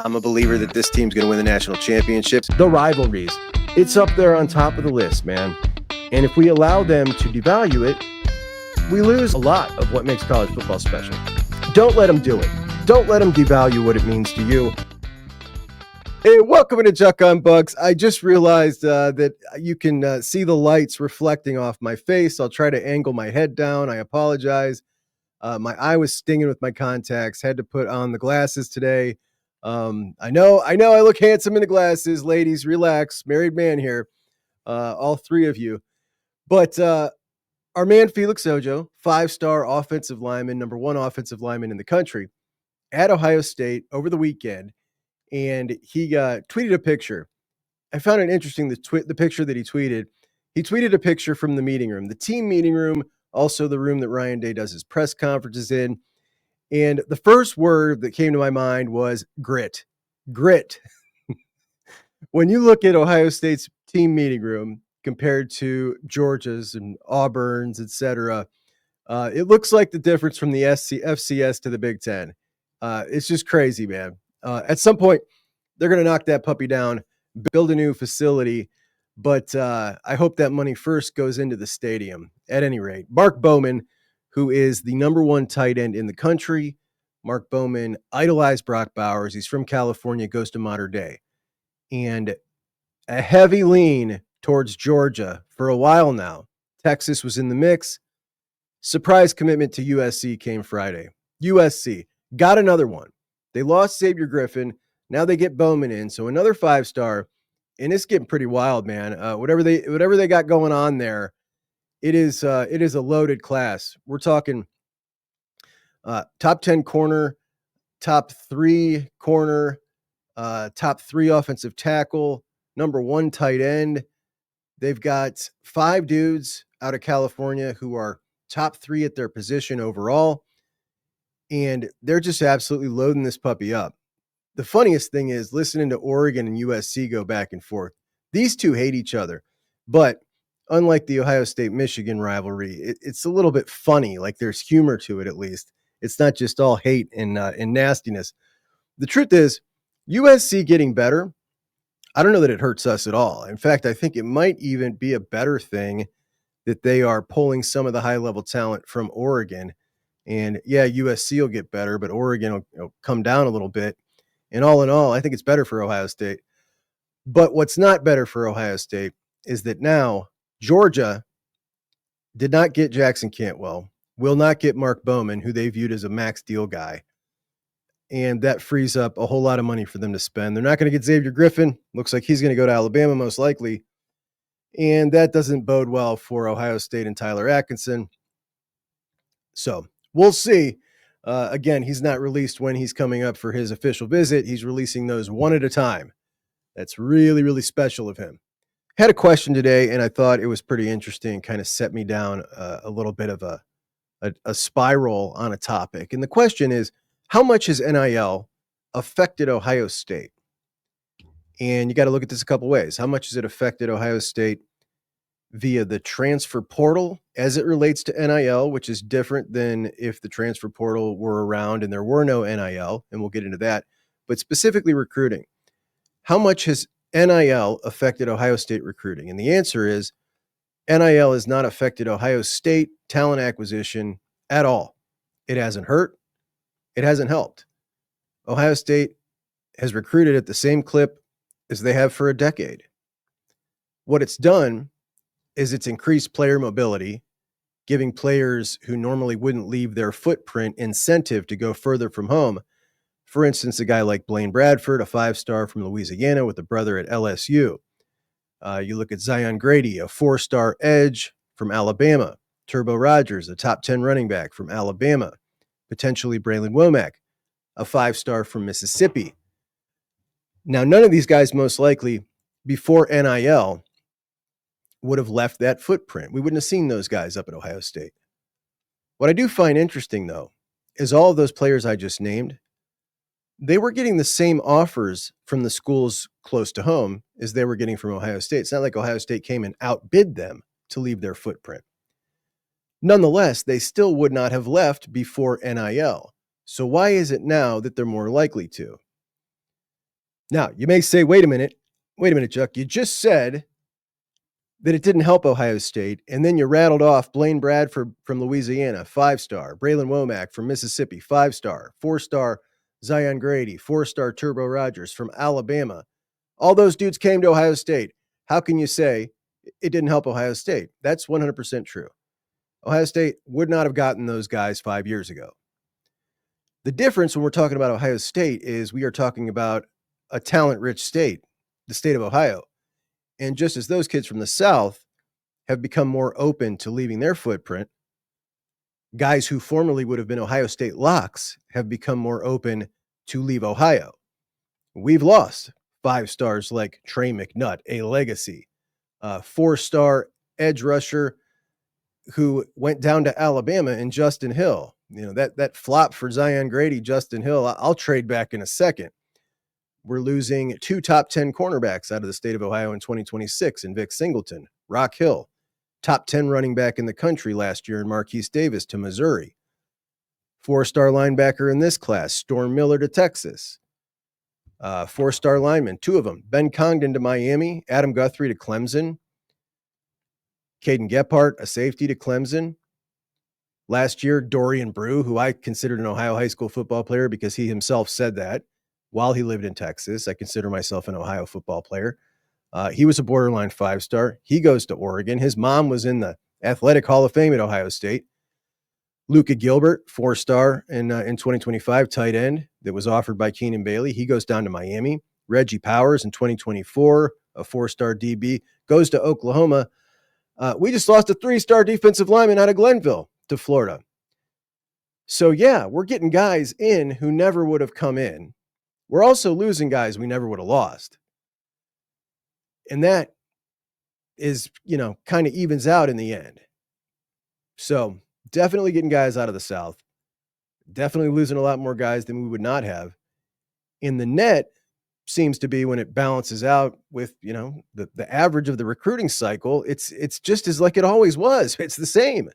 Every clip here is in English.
I'm a believer that this team's going to win the national championships. The rivalries, it's up there on top of the list, man. And if we allow them to devalue it, we lose a lot of what makes college football special. Don't let them do it. Don't let them devalue what it means to you. Hey, welcome to JUCK on Bucks. I just realized that you can see the lights reflecting off my face. I'll try to angle my head down. I apologize. My eye was stinging with my contacts. Had to put on the glasses today. I know I look handsome in the glasses. Ladies, relax. Married man here. All three of you. But our man Felix Ojo, 5-star offensive lineman, number 1 offensive lineman in the country, at Ohio State over the weekend, and he tweeted a picture. I found it interesting, the picture that he tweeted. He tweeted a picture from the meeting room, the team meeting room, also the room that Ryan Day does his press conferences in. And the first word that came to my mind was grit. Grit. When you look at Ohio State's team meeting room compared to Georgia's and Auburn's, etc., it looks like the difference from the FCS to the Big Ten. It's just crazy, man. At some point, they're going to knock that puppy down, build a new facility, but I hope that money first goes into the stadium. At any rate, Mark Bowman, who is the number 1 tight end in the country. Mark Bowman idolized Brock Bowers. He's from California, goes to Mater Dei. And a heavy lean towards Georgia for a while now. Texas was in the mix. Surprise commitment to USC came Friday. USC got another one. They lost Xavier Griffin. Now they get Bowman in. So another 5-star. And it's getting pretty wild, man. Whatever they got going on there, it is a loaded class. We're talking top 10 corner, top 3 corner, top 3 offensive tackle, number 1 tight end. They've got 5 dudes out of California who are top 3 at their position overall. And they're just absolutely loading this puppy up. The funniest thing is listening to Oregon and USC go back and forth. These two hate each other. But unlike the Ohio State-Michigan rivalry, it's a little bit funny. Like there's humor to it, at least. It's not just all hate and nastiness. The truth is, USC getting better, I don't know that it hurts us at all. In fact, I think it might even be a better thing that they are pulling some of the high-level talent from Oregon. And yeah, USC will get better, but Oregon will come down a little bit. And all in all, I think it's better for Ohio State. But what's not better for Ohio State is that now Georgia did not get Jackson Cantwell, will not get Mark Bowman, who they viewed as a max deal guy. And that frees up a whole lot of money for them to spend. They're not going to get Xavier Griffin. Looks like he's going to go to Alabama most likely. And that doesn't bode well for Ohio State and Tyler Atkinson. So we'll see. Again, he's not released when he's coming up for his official visit. He's releasing those one at a time. That's really, really special of him. Had a question today, and I thought it was pretty interesting. Kind of set me down a little bit of a spiral on a topic. And the question is, how much has NIL affected Ohio State? And you got to look at this a couple ways. How much has it affected Ohio State via the transfer portal as it relates to NIL, which is different than if the transfer portal were around and there were no NIL, and we'll get into that, but specifically recruiting. How much has NIL affected Ohio State recruiting? And the answer is NIL has not affected Ohio State talent acquisition at all. It hasn't hurt. It hasn't helped. Ohio State has recruited at the same clip as they have for a decade. What it's done is it's increased player mobility, giving players who normally wouldn't leave their footprint incentive to go further from home. For instance, a guy like Blaine Bradford, a 5-star from Louisiana with a brother at LSU. You look at Zion Grady, a 4-star edge from Alabama. Turbo Rogers, a top 10 running back from Alabama. Potentially Braylon Womack, a 5-star from Mississippi. Now, none of these guys most likely before NIL would have left that footprint. We wouldn't have seen those guys up at Ohio State. What I do find interesting, though, is all of those players I just named, they were getting the same offers from the schools close to home as they were getting from Ohio State. It's not like Ohio State came and outbid them to leave their footprint. Nonetheless, they still would not have left before NIL. So why is it now that they're more likely to? Now, you may say, wait a minute, Chuck. You just said that it didn't help Ohio State, and then you rattled off Blaine Bradford from Louisiana, 5-star, Braylon Womack from Mississippi, 5-star, 4-star Zion Grady, 4-star Turbo Rogers from Alabama. All those dudes came to Ohio State. How can you say it didn't help Ohio State? That's 100% true. Ohio State would not have gotten those guys 5 years ago. The difference when we're talking about Ohio State is we are talking about a talent-rich state, the state of Ohio. And just as those kids from the South have become more open to leaving their footprint, guys who formerly would have been Ohio State locks have become more open to leave Ohio. We've lost 5-stars like Trey McNutt, a legacy, 4-star edge rusher who went down to Alabama, and Justin Hill. That flop for Zion Grady, Justin Hill, I'll trade back in a second. We're losing 2 top 10 cornerbacks out of the state of Ohio in 2026 in Vic Singleton, Rock Hill, top 10 running back in the country last year in Marquise Davis to Missouri. 4-star linebacker in this class, Storm Miller to Texas. 4-star linemen, 2 of them, Ben Congdon to Miami, Adam Guthrie to Clemson, Caden Gephardt, a safety to Clemson. Last year, Dorian Brew, who I considered an Ohio high school football player because he himself said that while he lived in Texas. I consider myself an Ohio football player. He was a borderline 5-star. He goes to Oregon. His mom was in the Athletic Hall of Fame at Ohio State. Luka Gilbert, 4-star in 2025, tight end that was offered by Keenan Bailey. He goes down to Miami. Reggie Powers in 2024, a 4-star DB, goes to Oklahoma. We just lost a 3-star defensive lineman out of Glenville to Florida. So yeah, we're getting guys in who never would have come in. We're also losing guys we never would have lost. And that is, kind of evens out in the end. So definitely getting guys out of the South. Definitely losing a lot more guys than we would not have. In the net seems to be when it balances out with, the average of the recruiting cycle. It's just as like it always was. It's the same.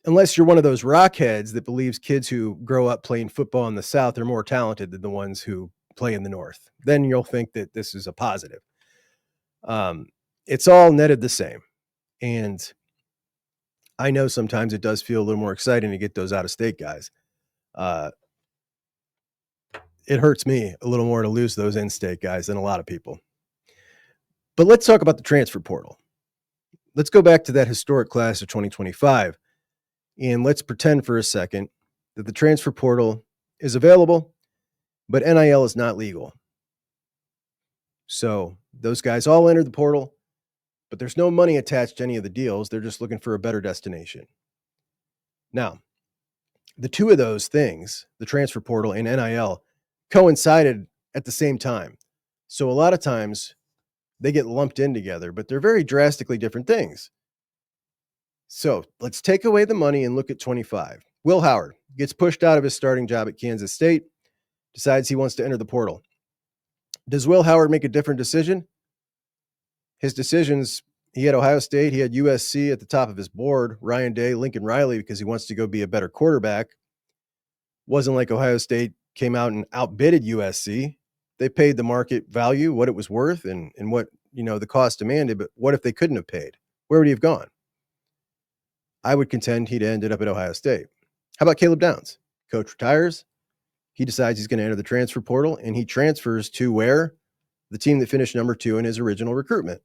Unless you're one of those rockheads that believes kids who grow up playing football in the South are more talented than the ones who play in the North, then you'll think that this is a positive. It's all netted the same. And I know sometimes it does feel a little more exciting to get those out-of-state guys. It hurts me a little more to lose those in-state guys than a lot of people. But let's talk about the transfer portal. Let's go back to that historic class of 2025, and let's pretend for a second that the transfer portal is available, but NIL is not legal. So those guys all entered the portal, but there's no money attached to any of the deals. They're just looking for a better destination. Now, the two of those things, the transfer portal and NIL, coincided at the same time. So a lot of times they get lumped in together, but they're very drastically different things. So let's take away the money and look at 25. Will Howard gets pushed out of his starting job at Kansas State, decides he wants to enter the portal. Does Will Howard make a different decision? His decisions, he had Ohio State, he had USC at the top of his board, Ryan Day, Lincoln Riley, because he wants to go be a better quarterback. Wasn't like Ohio State came out and outbidded USC. They paid the market value, what it was worth, and what, the cost demanded. But what if they couldn't have paid? Where would he have gone? I would contend he'd ended up at Ohio State. How about Caleb Downs? Coach retires. He decides he's going to enter the transfer portal, and he transfers to where? The team that finished number 2 in his original recruitment.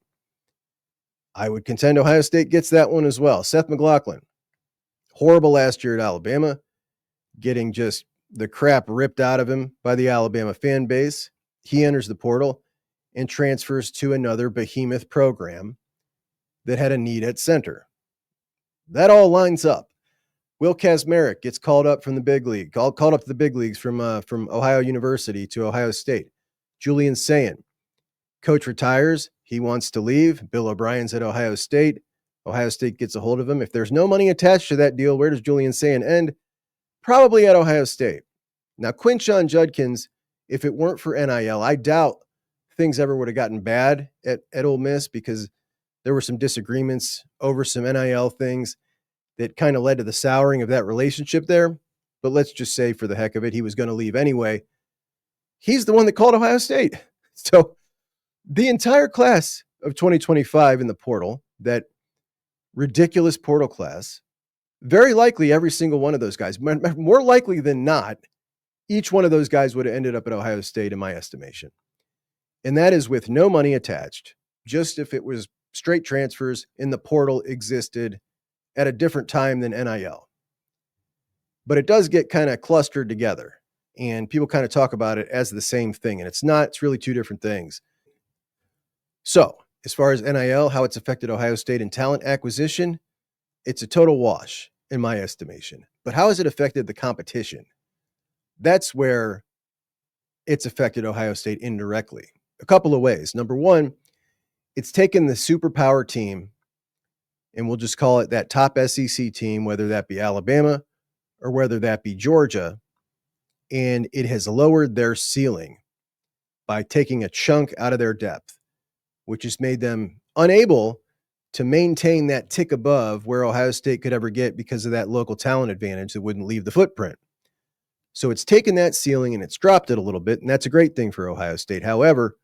I would contend Ohio State gets that one as well. Seth McLaughlin, horrible last year at Alabama, getting just the crap ripped out of him by the Alabama fan base. He enters the portal and transfers to another behemoth program that had a need at center. That all lines up. Will Kazmarek gets called up from the big league, called up to the big leagues from Ohio University to Ohio State. Julian Sayin, coach retires. He wants to leave. Bill O'Brien's at Ohio State. Ohio State gets a hold of him. If there's no money attached to that deal, where does Julian Sayin end? Probably at Ohio State. Now, Quinshon Judkins, if it weren't for NIL, I doubt things ever would have gotten bad at Ole Miss, because there were some disagreements over some NIL things that kind of led to the souring of that relationship there. But let's just say, for the heck of it, he was going to leave anyway. he's the one that called Ohio State. So the entire class of 2025 in the portal, that ridiculous portal class, very likely every single one of those guys, more likely than not, each one of those guys would have ended up at Ohio State in my estimation. And that is with no money attached. Just if it was straight transfers and the portal existed at a different time than NIL. But it does get kind of clustered together, and people kind of talk about it as the same thing. And it's not, it's really two different things. So as far as NIL, how it's affected Ohio State in talent acquisition, it's a total wash in my estimation. But how has it affected the competition? That's where it's affected Ohio State indirectly. A couple of ways. Number one, it's taken the superpower team, and we'll just call it that top SEC team, whether that be Alabama or whether that be Georgia, and it has lowered their ceiling by taking a chunk out of their depth, which has made them unable to maintain that tick above where Ohio State could ever get because of that local talent advantage that wouldn't leave the footprint. So it's taken that ceiling and it's dropped it a little bit, and that's a great thing for Ohio State. However,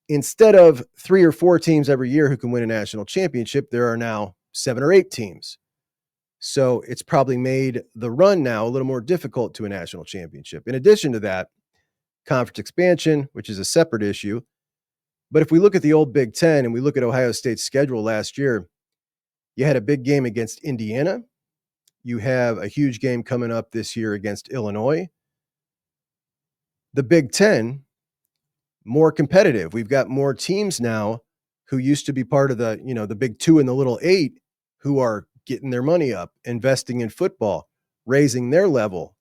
instead of 3 or 4 teams every year who can win a national championship, there are now 7 or 8 teams. So it's probably made the run now a little more difficult to a national championship. In addition to that, conference expansion, which is a separate issue. But if we look at the old Big Ten and we look at Ohio State's schedule last year, you had a big game against Indiana. You have a huge game coming up this year against Illinois. The Big Ten, more competitive. We've got more teams now who used to be part of the, the Big Two and the Little Eight, who are getting their money up, investing in football, raising their level.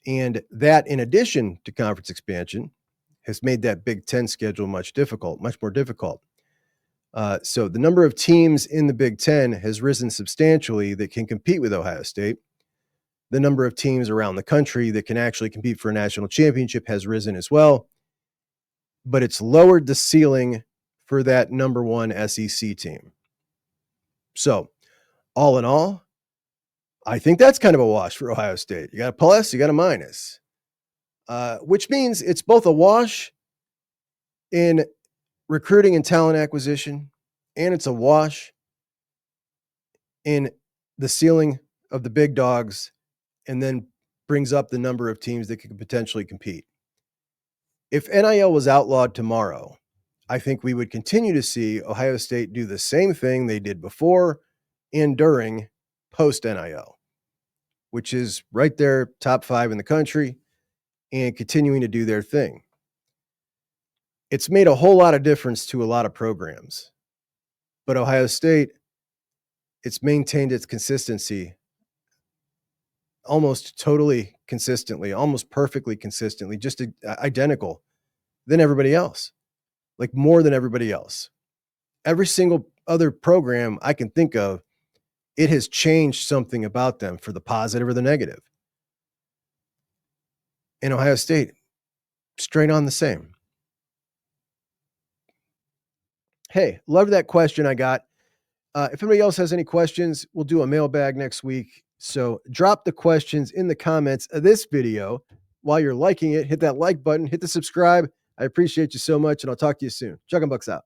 And that, in addition to conference expansion, has made that Big Ten schedule much more difficult. So the number of teams in the Big Ten has risen substantially that can compete with Ohio State. The number of teams around the country that can actually compete for a national championship has risen as well. But it's lowered the ceiling for that number one SEC team. So all in all, I think that's kind of a wash for Ohio State. You got a plus, you got a minus, which means it's both a wash in recruiting and talent acquisition, and it's a wash in the ceiling of the big dogs, and then brings up the number of teams that could potentially compete. If NIL was outlawed tomorrow, I think we would continue to see Ohio State do the same thing they did before and during post-NIL, which is right there, top 5 in the country, and continuing to do their thing. It's made a whole lot of difference to a lot of programs. But Ohio State, it's maintained its consistency almost totally consistently, almost perfectly consistently, just identical than everybody else, like more than everybody else. Every single other program I can think of, it has changed something about them for the positive or the negative. In Ohio State, straight on the same. Hey, love that question I got. If anybody else has any questions, we'll do a mailbag next week. So drop the questions in the comments of this video. While you're liking it, hit that like button, hit the subscribe. I appreciate you so much, and I'll talk to you soon. Chuck and Bucks out.